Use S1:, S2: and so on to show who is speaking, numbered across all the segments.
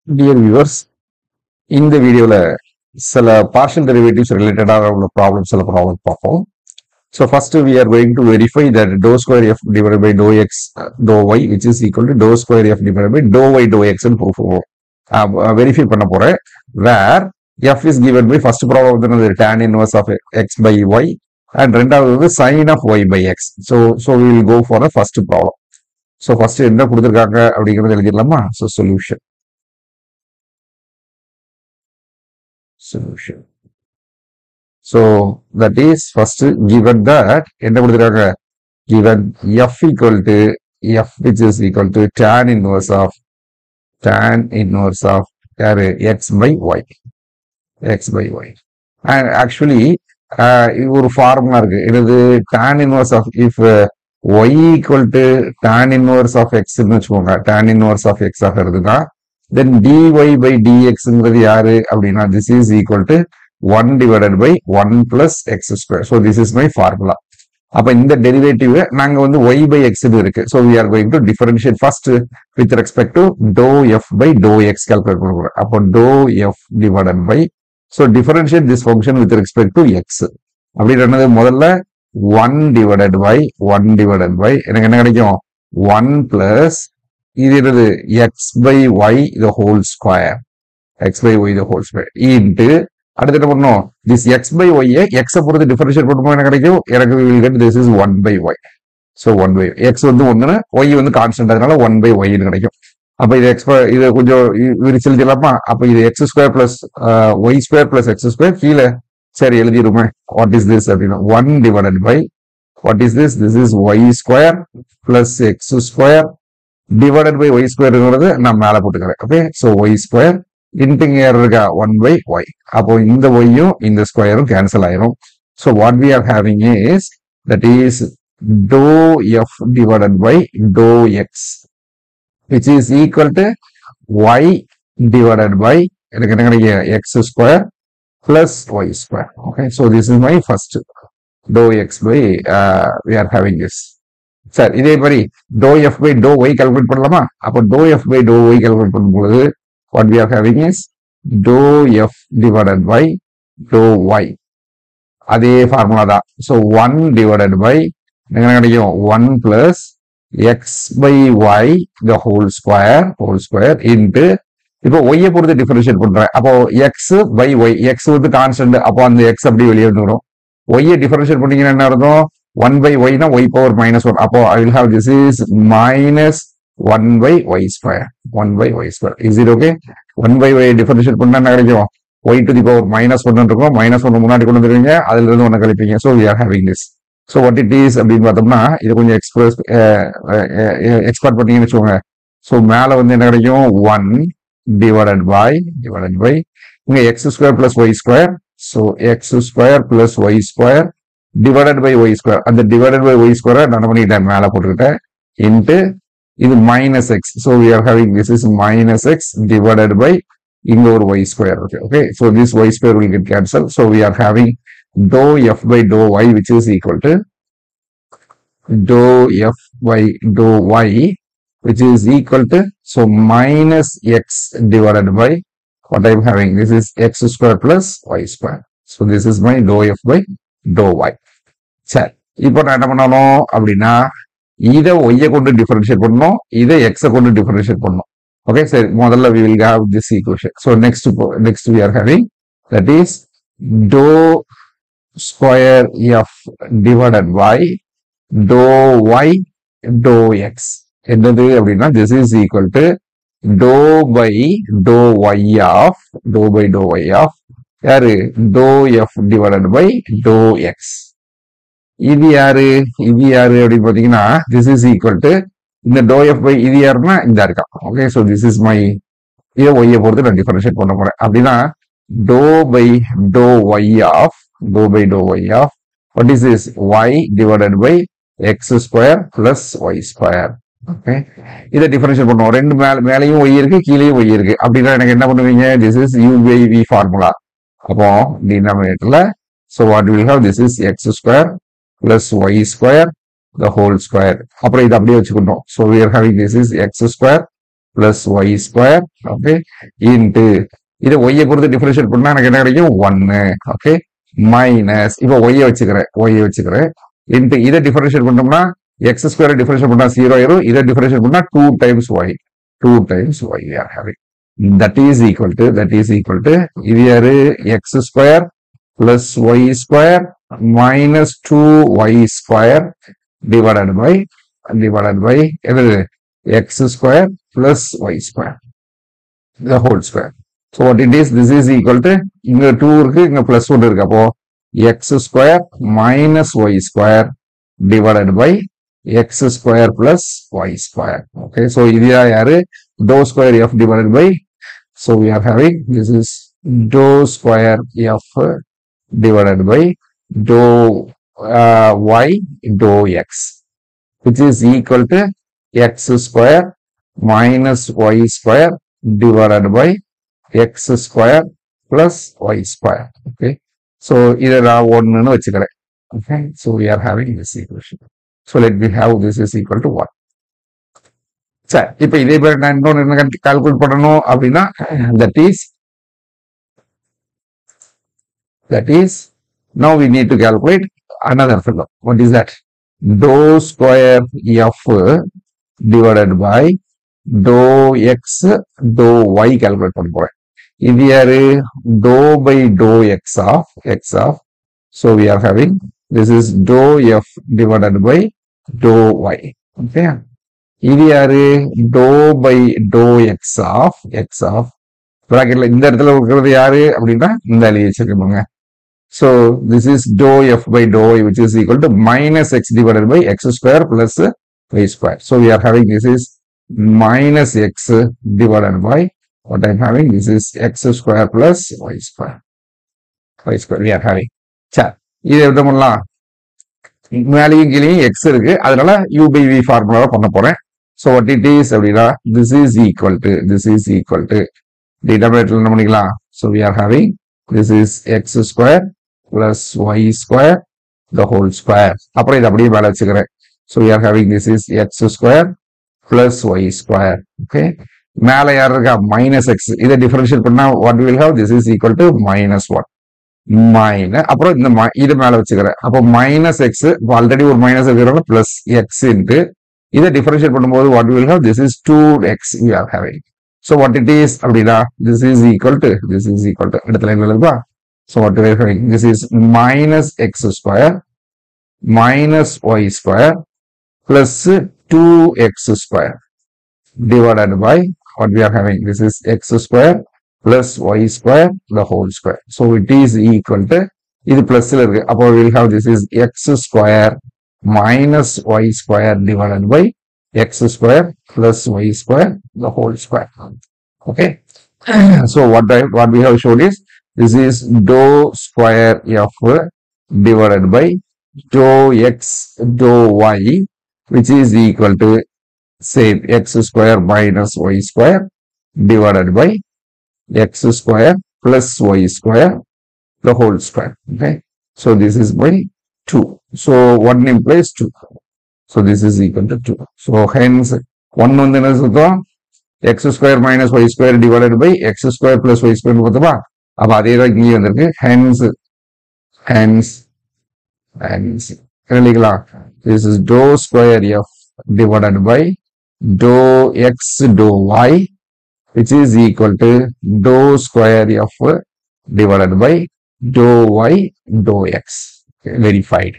S1: Dear viewers, in the video, partial derivatives related problems problem. So first we are going to verify that dou square f divided by dou x dou y which is equal to dou square f divided by dou y dou x and proof verify பண்ண போறேன். Where f is given by first problem வந்து tan inverse of x by y and ரெண்டாவது sin of y by x. So we will go for the first problem. So first என்ன கொடுத்திருக்காங்க அப்படிங்கறது எழுதிடலாமா? So solution. So that is first given that given f equal to f which is equal to tan inverse of x by y. And actually ஒரு formula இருக்கு. இது tan inverse of if y equal to tan inverse of x ன்னு வெச்சுக்கோங்க. tan inverse of x ஆக இருக்குன்னா then dy by dx ங்கிறது யாரு அப்படின்னா this is equal to 1 divided by 1 plus x square. So this is my formula. அப்ப இந்த derivative நாங்க வந்து y by x ன்னு இருக்கு. So we are going to differentiate first with respect to dou f by dou x calculate பண்ண போறோம். அப்ப dou f divided by so differentiate this function with respect to x. அப்படின்றது முதல்ல 1 divided by எனக்கு என்ன கிடைக்கும் 1 plus இது x by y the whole square into அடுத்து என்ன பண்ணோம் this x by y x பொறுத்து டிஃபரன்ஷியேட் பண்ணும்போது என்ன கிடைக்கும் எனக்கு we will get this is 1 by y. So 1 by x வந்து 1 y வந்து கான்ஸ்டன்ட் அதனால 1 by y ன்னு கிடைக்கும். அப்ப இது இது கொஞ்சம் விரிச்சு எழுதிடலாமா? அப்ப இது x square plus y square plus x square கீழே சரி எழுதிடுமே. What is this அப்படின்னா 1 divided by what is this? This is y square plus x square divided by y square நான் மேல போட்டுக்கிறேன். Okay so y square into here இருக்கா 1 by y. அப்போ இந்த y யும் இந்த ஸ்கொயரும் கேன்சல் ஆயிரும். So what we are having is that is dou f divided by dou x which is equal to y divided by எனக்கு என்ன கிடைக்கும் x square plus y square. Okay so this is my first dou x by we are having this. சரி இதே மாதிரி dou f by dou y calculate பண்ணலாமா? அப்போ dou f by dou y calculate பண்ணும்போது what we are having is dou f divided by dou y. அதே formula தான். So 1 divided by என்ன கிடைக்கும் 1 plus x by y the whole square into இப்போ y பொறுத்து differentiate பண்றேன். அப்போ x by y x வந்து கான்ஸ்டன்ட். அப்போ அந்த x அப்படியே வெளியே வந்துரும். y டிஃபரன்ஷியேட் பண்ணீங்கன்னா என்ன அர்த்தம் 1 by y na y power minus 1. அப்போ I will have this is minus 1 by y square. Is it okay? 1 by y differentiate பண்ணா என்ன கிடைக்கும் y to the power minus 1 இருக்கும். minus 1 முன்னாடி கொண்டு வந்துருவீங்க. அதுல இருந்து 1 கழிப்பீங்க. So we are having this. So what it is அப்படின்னு பார்த்தோம்னா இது கொஞ்சம் எக்ஸ்பேர்ட் பண்ணீங்கன்னு வச்சுக்கோங்க. So மேல வந்து என்ன கிடைக்கும் 1 divided by இங்க x square plus y square. So x square plus y square divided by y square. அந்த divided by y square நான் பண்ணிட்டேன் மேல போட்டுக்கிட்டேன் into இது minus x. So we are having this is minus x divided by இங்க ஒரு y square. Okay so this y square will get cancelled. So we are having dou f by dou y which is equal to dou f by dou y which is equal to so minus x divided by what I am having this is x square plus y square. So this is my dou f by dou y. சரி இப்போ நான் என்ன பண்ணணும் அப்படின்னா இதை y கொண்டு differentiate பண்ணணும், இதை x கொண்டு டிஃபரன்ஷியேட் பண்ணணும். ஓகே சரி முதல்ல we will have this equation. So next we are having that is dou square f divided by dou y dou x. என்னது அப்படின்னா this is equal to dou by dou y of யாரு dou f divided by dou x. இது யாரு அப்படின்னு பாத்தீங்கன்னா this is equal to இந்த dou f by இது யாருன்னா இந்த இருக்கா. Okay so this is my இதை y பொறுத்து நான் டிஃபரன்ஷியேட் பண்ண போறேன். அப்படின்னா dou by dou y of what is this y divided by x square plus y square. Okay இதை டிஃபரன்ஷியேட் பண்ணுவோம். ரெண்டு மேலையும் y இருக்கு கீழேயும் y இருக்கு. அப்படின்னா எனக்கு என்ன பண்ணுவீங்க this is u by v formula. அப்போ டினாமினேட்டர்ல so what we will have this is x square plus y square the whole square. அப்புறம் இது அப்படியே வச்சுக்கணும். So we are having this is x square plus y square, okay, into இது y பொறுத்து differentiate பண்ணா எனக்கு என்ன கிடைக்கும் 1, ஓகே, மைனஸ் இப்போ y வச்சுக்கிறேன் into இதை டிஃபரன்ஷியேட் பண்ணோம்னா x ஸ்கொயர் டிஃபரன்ஷியேட் பண்ணா 0 ஆயிரும், இதை டிஃபரன்ஷியேட் பண்ணா 2 times y we are having that is equal to இது யாரு x square plus y square minus 2y square divided by என்னது x square plus y square the whole square. So what it is, this is equal to இங்க 2 இருக்கு, இங்க plus 1 இருக்கு, அப்போ x square minus y square divided by x square plus y square. Okay, so இது யாரு dou square f divided by, so we are having this is dou square f divided by dou y dou x, which is equal to x square minus y square divided by x square plus y square. Okay, so இதை நான் 1ன்னு வச்சுக்கிறேன். Okay, so we are having this equation. So let me have this is equal to 1. சரி, இப்போ இதே பேர் நான் இன்னொன்று என்ன கால்குலேட் பண்ணணும் அப்படின்னா that is now we need to calculate another fellow. What is that? Dou square f divided by dou x dou y calculate பண்ண போறேன். இது யாரு dou by dou x of, so we are having this is dou f divided by dou y. Okay, இது யாரு dou by dou x of bracketல இந்த இடத்துல இருக்கிறது யாரு அப்படின்னா இந்த எழுதி வச்சிருக்கோங்க. So this is dou f by dou y which is equal to minus x divided by x square plus y square. So we are having this is minus x divided by what I'm having, this is x square plus y square we are having. சரி, இது எப்படி பண்ணலாம், மேலேயும் கீழேயும் x இருக்கு, அதனால u by v ஃபார்முலாவை பண்ண போறேன். So what it is அப்படின்னா this is equal to denominator என்ன பண்ணிக்கலாம், so we are having this is x square plus y square the whole square, அப்புறம் இது அப்படியே மேல வச்சுக்கிறேன். So we are having this is x square plus y square. Okay, மேல யார் இருக்கா minus x, இதை டிஃபரன்ஷியேட் பண்ணா what we will have, this is equal to minus 1 minus, அப்புறம் இந்த இது மேல வச்சுக்கிறேன், அப்போ மைனஸ் x ஆல்ரெடி ஒரு மைனஸ் இருக்கிறனால பிளஸ் x இன்ட்டு இதை டிஃபரன்ஷியேட் பண்ணும்போது what we will have, this is 2x we are having. So what it is அப்படின்னா this is equal to அடுத்த லைன்ல இருக்கா. So what we are having, this is minus x square minus y square plus 2x square divided by what we are having, this is x square plus y square the whole square. So it is equal to இது பிளஸ்ல இருக்கு, அப்போ we will have this is x square minus y square divided by x square plus y square the whole square. Okay, so what we have showed is this is dou square f divided by dou x dou y which is equal to same x square minus y square divided by x square plus y square the whole square. Okay, so this is by 2, so 1 implies 2, so this is equal to 2. So hence 1 வந்து என்ன சொல்றோம், x square minus y square divided by x square plus y square பார்த்தோமா, அப்ப அதே தான் இங்கே வந்திருக்கு. hence எழுதிக்கலாம், this is dou square f divided by dou x dou y which is equal to dou square f divided by dou y dou x. Okay, verified.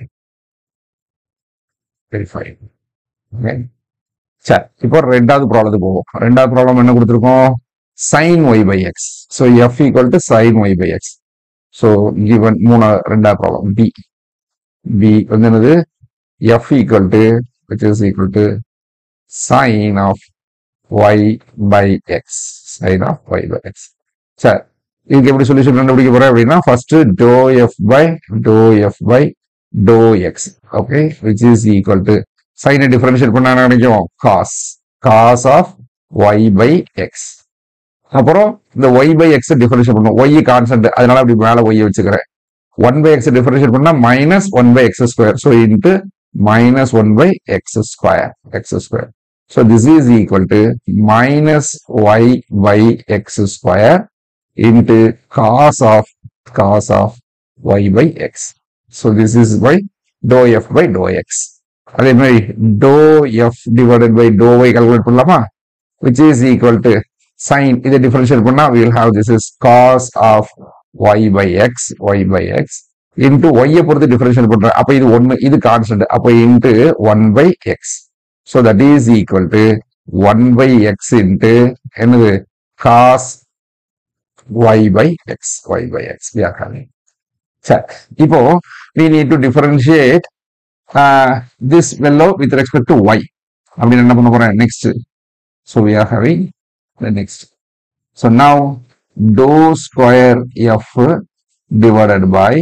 S1: Okay, சரி, இப்போ ரெண்டாவது ப்ராப்ளத்துக்கு போவோம். ரெண்டாவது ப்ராப்ளம் என்ன கொடுத்துருக்கோம், sin y by x. So f equal to sin y by x. So given ரெண்டாவது problem b வந்து என்னது, f equal to which is equal to sin of y by x. சரி, இதுக்கு எப்படி சொல்யூஷன் கண்டுபிடிக்க போறேன் அப்படின்னா first dou f by dou x, okay, which is equal to sin differentiate பண்ணா நினைக்கும் cos of y by x, அப்புறம் இந்த y by x டிஃபரன்ஷியேட் பண்ணும், y கான்ஸ்டன்ட் அதனால அப்படி மேல y வச்சுக்கிறேன், 1 by x டிஃபரன்ஷியேட் பண்ணா minus 1 by x square, so into minus 1 by x square. So this is equal to minus y by x square into cos of y by x. So this is by dou f by dou x. அதே மாதிரி dou f divided by dou y calculate பண்ணலாமா, which is equal to sin, இதை differentiate பண்ணா we will have this is cos of y by x into y பொறுத்து differentiate பண்ற, அப்ப இது 1, இது constant, அப்ப into 1 by x. So that is equal to 1 by x into என்னது cos y by x we are having. சரி, இப்போ we need to differentiate this fellow with respect to y. அப்படின்னு என்ன பண்ண போறேன் next. So we are having the next. So now dou square f divided by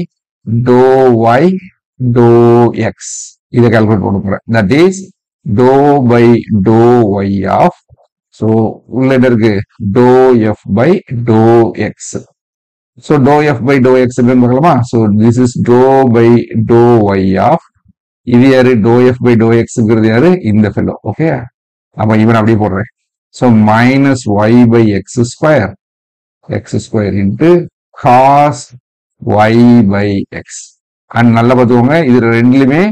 S1: dou y dou x. இதை calculate பண்ண போறேன். That is dou by dou y of, so உள்ள இருக்கு dou f by dou x. So dou f by dou x என்னன்னு பார்க்கலாமா. So this is dou by dou y of, இது யாரு dou f by dou x ங்கிறது யாரு இந்த fellow. Okay, அப்ப இவன் அப்படியே போடுறேன். So minus y by x square into cos y by x. and நல்லா பார்த்துக்கோங்க, இது ரெண்டுலயுமே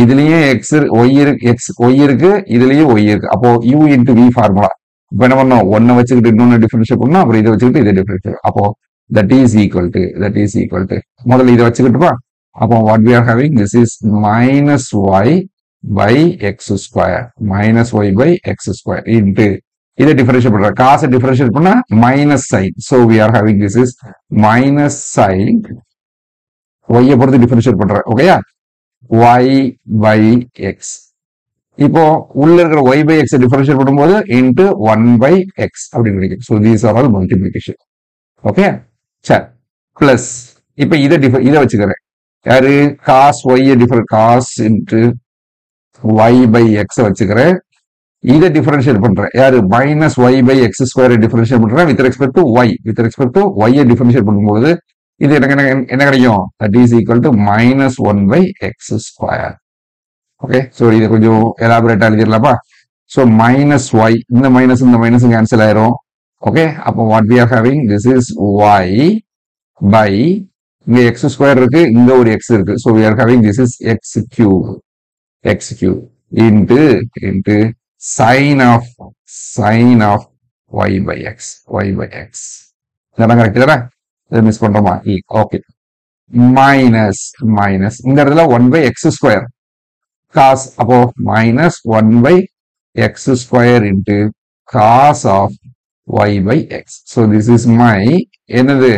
S1: இதுலயும் x y இருக்கு, இதுலயும் y இருக்கு. அப்போ u into v ஃபார்முலா. இப்ப என்ன பண்ணோம், ஒன்ன வச்சுக்கிட்டு இன்னொன்னு டிஃபரன்ஷியேட் பண்ணோம், அப்புறம் இதை வச்சுக்கிட்டு இதை டிஃபரன்ஷியேட். அப்போ that is equal to முதல்ல இதை வச்சுக்கிட்டுப்பா. அப்போ what we are having, this is minus y by x square into இதை டிஃபரன்ஷியேட் பண்ற, காசை டிஃபரன்ஷியேட் பண்ணா minus sine. So we are having this is minus sin y பொறுத்து டிஃபரன்ஷியேட் பண்ற. ஓகேயா, y by x. இப்போ உள்ள இருக்கிற y by x டிஃபரன்ஷியேட் பண்ணும்போது into 1 by x அப்படின்னு கிடைக்கும். So these are all multiplication. Okay, சரி, பிளஸ் இப்ப இதை வச்சுக்கிறேன், யாரு cos y cos into y by x வச்சுக்கிறேன். இதை டிஃபரன்ஷியேட் பண்றேன், யாரு minus y by x square differentiate பண்றேன் with respect to y. Differentiate பண்ணும்போது இது எனக்கு என்ன கிடைக்கும், that is equal to minus 1 by x square. Okay, so இதை கொஞ்சம் எலாபரேட்டா எழுதிடலாமா. ஸோ மைனஸ் y, இந்த மைனஸ் கேன்சல் ஆயிரும். ஓகே, அப்போ what we are having, this is y by, இங்க x ஸ்கொயர் இருக்கு, இங்க ஒரு x இருக்கு. So we are having this is x cube into sin of y by x. இதெல்லாம் correct தானே, இதை மிஸ் பண்றோமா. ஓகே, மைனஸ் இந்த இடத்துல 1 by x ஸ்கொயர் cos, அப்போ minus 1 by x square into cos of y by x. So this is my என்னது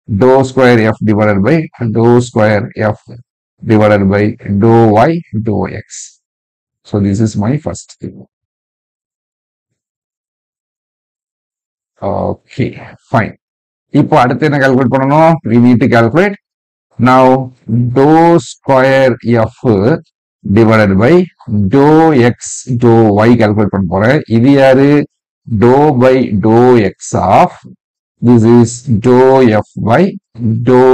S1: dou square f divided by dou square f divided by dou y dou x. So this is my first thing. Okay, fine. இப்போ அடுத்து என்ன calculate பண்ணணும், we need to calculate now dou square f divided by dou x dou y calculate பண்ண போறேன். இது யாரு dou by dou x of, this is dou f by dou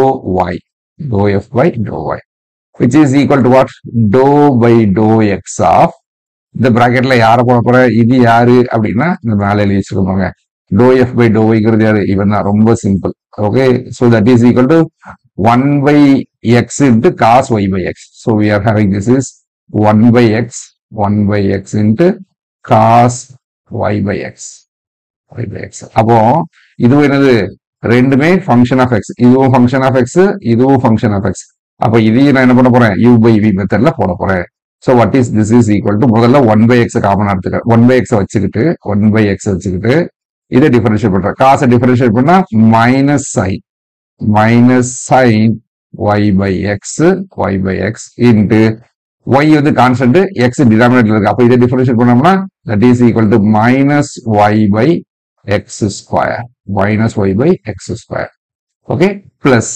S1: y which is equal to what, dou by dou x of, இந்த பிராக்கெட்ல யார போட போறேன், இது யாரு அப்படின்னா இந்த மேல எழுதி வச்சுக்கோங்க, dou f by dou y ங்கிறது யாரு, இவன் தான், ரொம்ப simple. Okay, so that is equal to 1 by x into cos y by x. So we are having this is 1 by x into cos y by x. அப்போ இது என்னது, ரெண்டுமே function of x, இதுவும் ஃபங்க்ஷன் ஆஃப் x, இதுவும் function of x. அப்போ இதையும் நான் என்ன பண்ண போறேன், u by v மெத்தட்ல போட போறேன். So what is this is equal to, முதல்ல 1 by x காமன் எடுத்துக்கிறேன், 1 by x வச்சுக்கிட்டு இதை டிஃபரன்ஷியேட் பண்றேன். காசை டிஃபரன்ஷியேட் பண்ணா minus sine y by x into y வந்து கான்ஸ்டன்ட், x டினாமினேட்டர்ல இருக்கு. அப்ப இதை டிஃபரன்ஷியேட் பண்ணோம்னா that is equal to minus y by x square. Okay, plus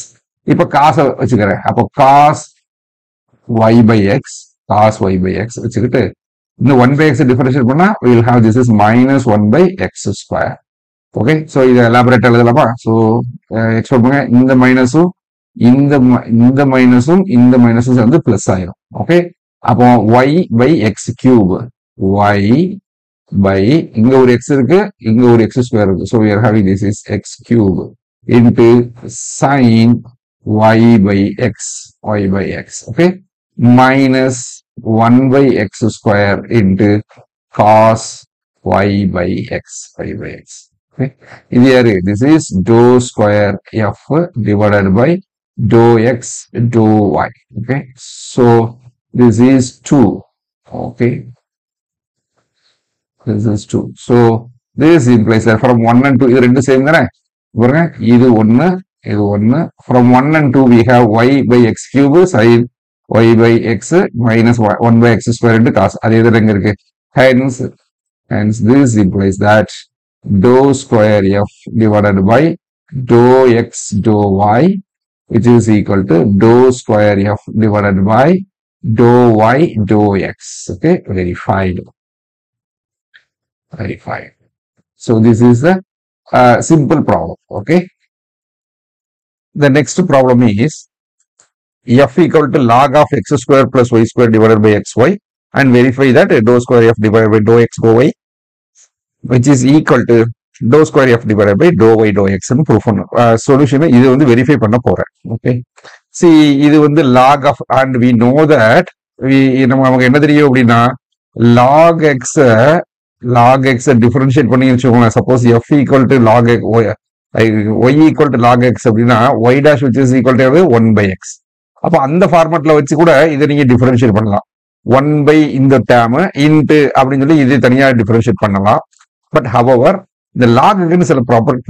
S1: இப்ப காசை வச்சுக்கிறேன். அப்போ cos y by x வச்சுக்கிட்டு இந்த 1 by x டிஃபரன்ஷியேட் பண்ணா we will have this is minus 1 by x square. Okay, so இதை எலாபரேட் எழுதலாமா. சோ எக்ஸ்போர்ட் பண்ணுங்க, இந்த மைனஸும் வந்து பிளஸ் ஆயிரும். ஓகே, அப்போ y by x cube by இங்க ஒரு x இருக்கு, இங்க ஒரு x square இருக்கு. So we are having this is x cube into sin y by x, okay, minus 1 by x square into cos y by x, okay. This is dou square f divided by dou x dou y, okay. So this is 2, okay. This is 2. So this implies that from 1 and 2 இது ரெண்டு same தானே பாருங்க, இது 1 இது 1. From 1 and 2 we have y by x cube sin y by x minus 1 by x square into cos. அதே தான் எங்க இருக்கு. Hence this implies that dou square f divided by dou x dou y, which is equal to dou square f divided by dou y dou x. Okay, verified. So this is the simple problem. Okay. The next problem is f equal to log of x square plus y square divided by xy, and verify that dou square f divided by dou x dou y, which is equal to dou square f divided by dou y dou x ன்னு proof பண்ணணும். Solution இது வந்து verify பண்ண போறேன். Okay. See, இது வந்து log of, and we know that நமக்கு என்ன தெரியும் அப்படின்னா log x differentiate பண்ணி வச்சுக்கோங்க. Suppose f equal to log x, y equal to log x அப்படின்னா y dash which is equal to 1 by x. அப்ப அந்த ஃபார்மட்ல வச்சு கூட இதை நீங்க டிஃபரன்ஷியேட் பண்ணலாம். 1 by இந்த டேர்ம் இன்ட்டு அப்படின்னு சொல்லி இது தனியா டிஃபரன்ஷியேட் பண்ணலாம். பட் ஹவவர் இந்த லாகுன்னு சில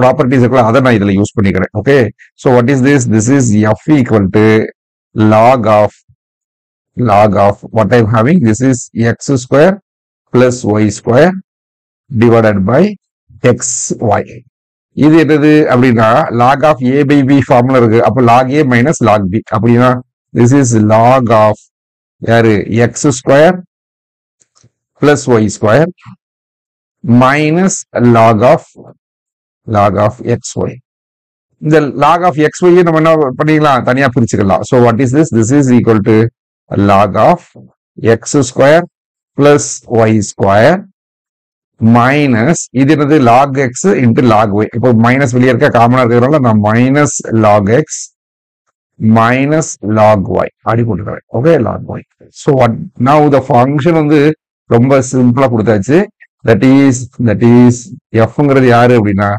S1: ப்ராப்பர்ட்டிஸ் இருக்கலாம், அதை நான் இதுல யூஸ் பண்ணிக்கிறேன். Okay, so what is this? This is f equal to log of what I'm having. This is x square plus y square divided by xy. இது என்னது அப்படின்னா log of a by b formula இருக்கு. அப்போ log a minus log b அப்படின்னா this is log of யாரு x square plus y square minus log of xy. இந்த log of xy நம்ம என்ன பண்ணிக்கலாம், தனியா பிரிச்சுக்கலாம். So what is this? This is equal to log of x square plus y square minus இது என்னது log x into log y. இப்போ minus வெளியே இருக்க காமனா இருக்கிறதுனால நான் minus log x minus log y அப்படி போட்டுக்கிறேன். Okay, log y. So what now the function வந்து ரொம்ப சிம்பிளா கொடுத்தாச்சு. that is fங்கிறது யாரு அப்படின்னா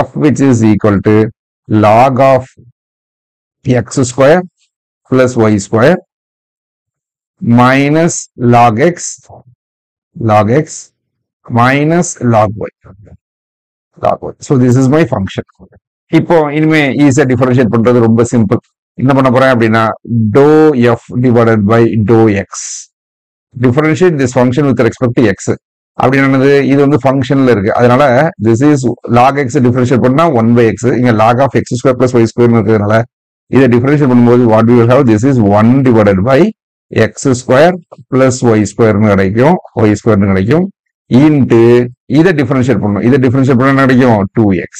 S1: f which is equal to log of x square plus y square minus log x minus log y. So this is my function. இப்போ இனிமே ஈஸியா differentiate பண்றது ரொம்ப சிம்பிள். என்ன பண்ண போறேன் அப்படின்னா dou f divided by dou x. Differentiate this function with respect to x. அப்படின்றது இது வந்து ஃபங்க்ஷன்ல இருக்கு. அதனால this is log x differentiate பண்ணா 1 by x. இங்க log of x square plus y square இருக்கிறதுனால இதை டிஃபரன்ஷியேட் பண்ணும்போது what we will have, this is 1 divided by x square plus y square கிடைக்கும் இன்ட்டு இதை டிஃபரன்ஷியேட் பண்ணணும். இதை டிஃபரன்ஷியேட் பண்ண கிடைக்கும் 2x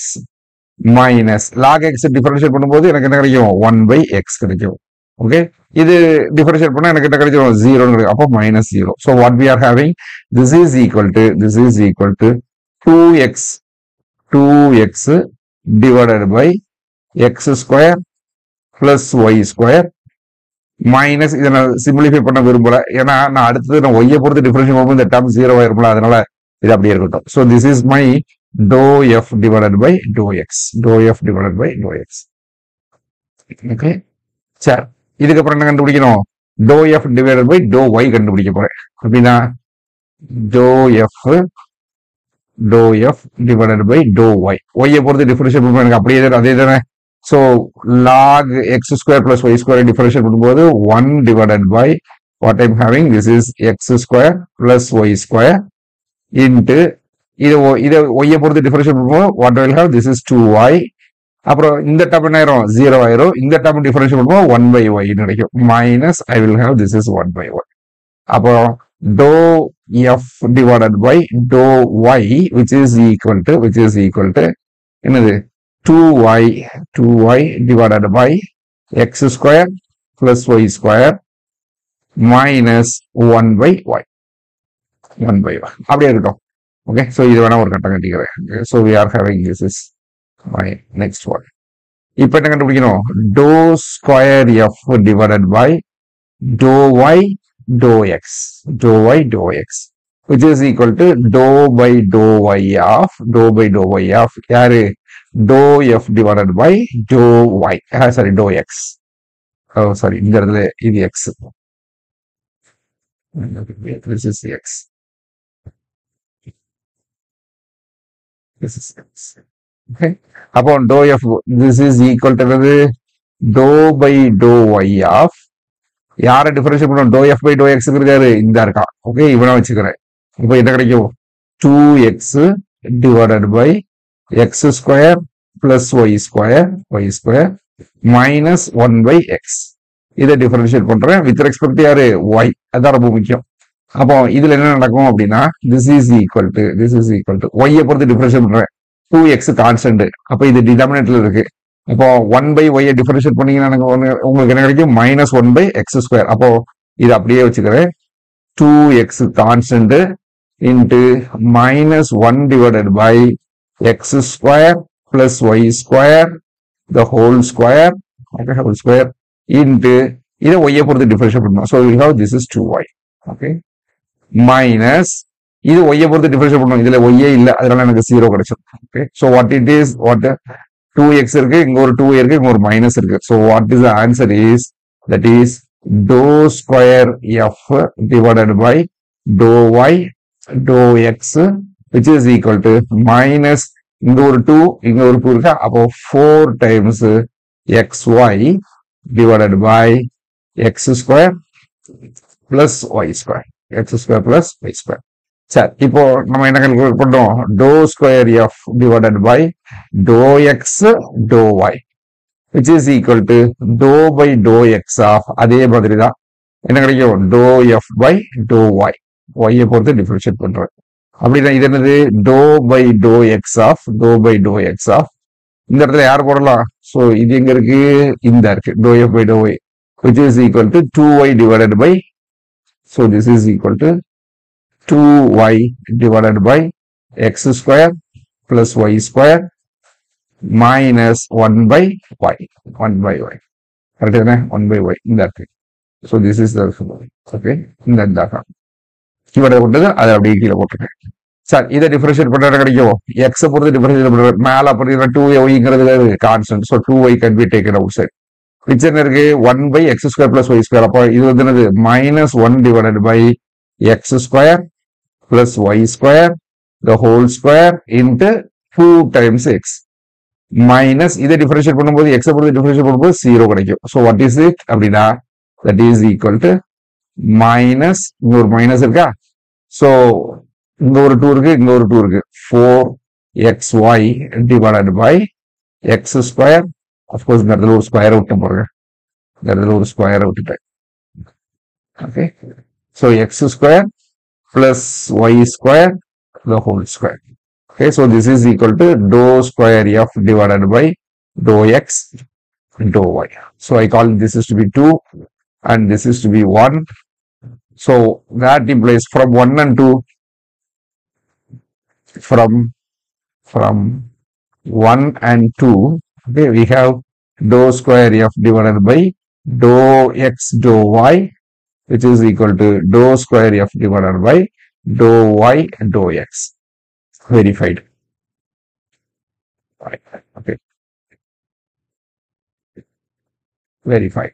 S1: minus log x differentiate பண்ணும்போது எனக்கு என்ன கிடைக்கும் 1 by x கிடைக்கும். ஓகே, இது டிஃபரன்ஷியேட் பண்ணா எனக்கு என்ன கிடைக்கும் 0 கிடைக்கும். அப்போ minus 0. So what we are having, this is equal to 2x divided by x square plus y square minus இதை நான் சிம்பிளிஃபை பண்ண விரும்பல. ஏன்னா நான் அடுத்தது நான் ஒய்யை பொறுத்து டிஃபரன்ஷியேட் பண்ணும்போது இந்த டேர்ம் 0 ஆயிருக்கும்ல, அதனால இது அப்படியே இருக்கட்டும். So this is my dou f divided by dou x. Okay, சரி, இதுக்கப்புறம் என்ன கண்டுபிடிக்கணும்? dou f divided by dou y கண்டுபிடிக்க போறேன். அப்படின்னா dou f divided by dou y. ஒய்யை பொறுத்து டிஃபரன்ஷியேட் பண்ணும்போது எனக்கு அப்படியே அதே தானே. So log x square plus y square differentiate பண்ணும்போது 1 divided by what I'm having, this is x square plus y square into இதை y பொறுத்து differentiate பண்ணும்போது what I will have, this is 2y. அப்புறம் இந்த டேர்ம் என்ன ஆயிரும் 0 ஆயிரும். இந்த டேர்ம் differentiate பண்ணும்போது 1 by y கிடைக்கும் minus I will have, this is 1 by y. அப்புறம் dou f divided by dou y which is equal to என்னது 2y divided by x square plus y square minus 1 by y. அப்படியே இருக்கும். Okay, so இது வேணா ஒரு கட்டம் கட்டிக்கிறேன். Okay, so we are having this is my next one. இப்போ என்ன கண்டுபிடிக்கணும்? Dou square f divided by dou y dou x. Dou y dou x. Which is equal to dou by dou y of யாரு? Dou f divided by dou y. Sorry, dou x. Oh, sorry, இந்த இடத்துல இது x. This is x. This is x. Okay. அப்போ dou f, this is equal to dou by dou y of யாரை differentiate பண்ணுவோம்? dou f by dou x இருக்காரு, இந்த இருக்கான். Okay, இவனை வச்சுக்கிறேன். இப்போ என்ன கிடைக்கும்? 2x divided by x square plus y square minus 1 by x. இதை டிஃபரன்ஷியேட் பண்றேன் வித் ரெஸ்பெக்ட் யாரு? y. அதான் ரொம்ப முக்கியம். அப்போ இதுல என்ன நடக்கும் அப்படின்னா this is equal to y பொறுத்து டிஃபரன்ஷியேட் பண்றேன். 2x constant. அப்ப இது டினாமினேட்டர்ல இருக்கு. அப்போ 1 by y டிஃபரன்ஷியேட் பண்ணீங்கன்னா உங்களுக்கு என்ன கிடைக்கும்? minus 1 by x square. அப்போ இது அப்படியே வச்சுக்கிறேன். 2x constant into minus 1 divided by x square plus y square the whole square. Okay, whole square into இதை y பொறுத்து டிஃபரன்ஷியேட் பண்ணணும். So we have this is 2y. Okay, minus இது y பொறுத்து differentiate பண்ணணும். இதுல y இல்ல, அதனால எனக்கு 0 கிடைச்சிடும். Okay, so what it is, what 2x இருக்கு, இங்க ஒரு 2y இருக்கு, இங்க ஒரு மைனஸ் இருக்கு. So what is the answer is, that is dou square f divided by dou y dou x, which is equal to minus இங்க ஒரு 2 இங்க ஒரு 2 இருக்கா, அப்போ 4 times xy divided by x square plus y square. x square plus y square. சரி, இப்போ நம்ம என்ன கால்குலேட் பண்றோம்? dou square f divided by dou x dou y, which is equal to dou by dou x of அதே மாதிரி தான் என்ன கிடைக்கும்? dou f by dou y. y பொறுத்து டிஃபரன்ஷியேட் பண்றேன். அப்படின்னா இது என்னது? dou by dou x of இந்த இடத்துல யார் போடலாம்? சோ இது எங்க இருக்கு? இந்த இருக்கு. dou f by dou y, which is equal to 2y divided by, so this is equal to 2y divided by x square plus y square minus 1 by y. 1 by y. Correct தானே? 1 by y. இந்த இருக்கு. So this is the, okay, இந்த தான் இவரை கொண்டது அதை அப்படியே கீழே போட்டுருக்கேன். சார், இதை டிஃபரன்ஷியேட் பண்ற கிடைக்கும். x பொறுத்து டிஃபரன்ஷியேட் பண்ற மேல அப்படிங்கிற 2y constant. So 2y can be taken outside. Which என்ன இருக்கு? 1 by x square plus y square. அப்போ இது வந்து என்னது? minus 1 divided by x square plus y square the whole square into 2 times x minus இதை differentiate பண்ணும்போது x பொறுத்து differentiate பண்ணும்போது 0 கிடைக்கும். ஸோ வாட் இஸ் இட் அப்படின்னா that is equal to minus, இங்க ஒரு மைனஸ் இருக்கா, சோ இங்க ஒரு 2 இருக்கு, இங்க ஒரு 2 இருக்கு, 4xy divided by x square. Of course இந்த இடத்துல ஒரு ஸ்கொயர் விட்டு போடுங்க, இந்த இடத்துல ஒரு ஸ்கொயர் விட்டுட்டேன். Okay, so x square plus y square the whole square. Okay, so this is equal to dou square f divided by dou x dou y. So I call this is to be 2 and this is to be 1. So that implies from 1 and 2, from 1 and 2, okay, we have dou square f divided by dou x dou y, which is equal to dou square f divided by dou y dou x. Verified. Right. Okay. Verified.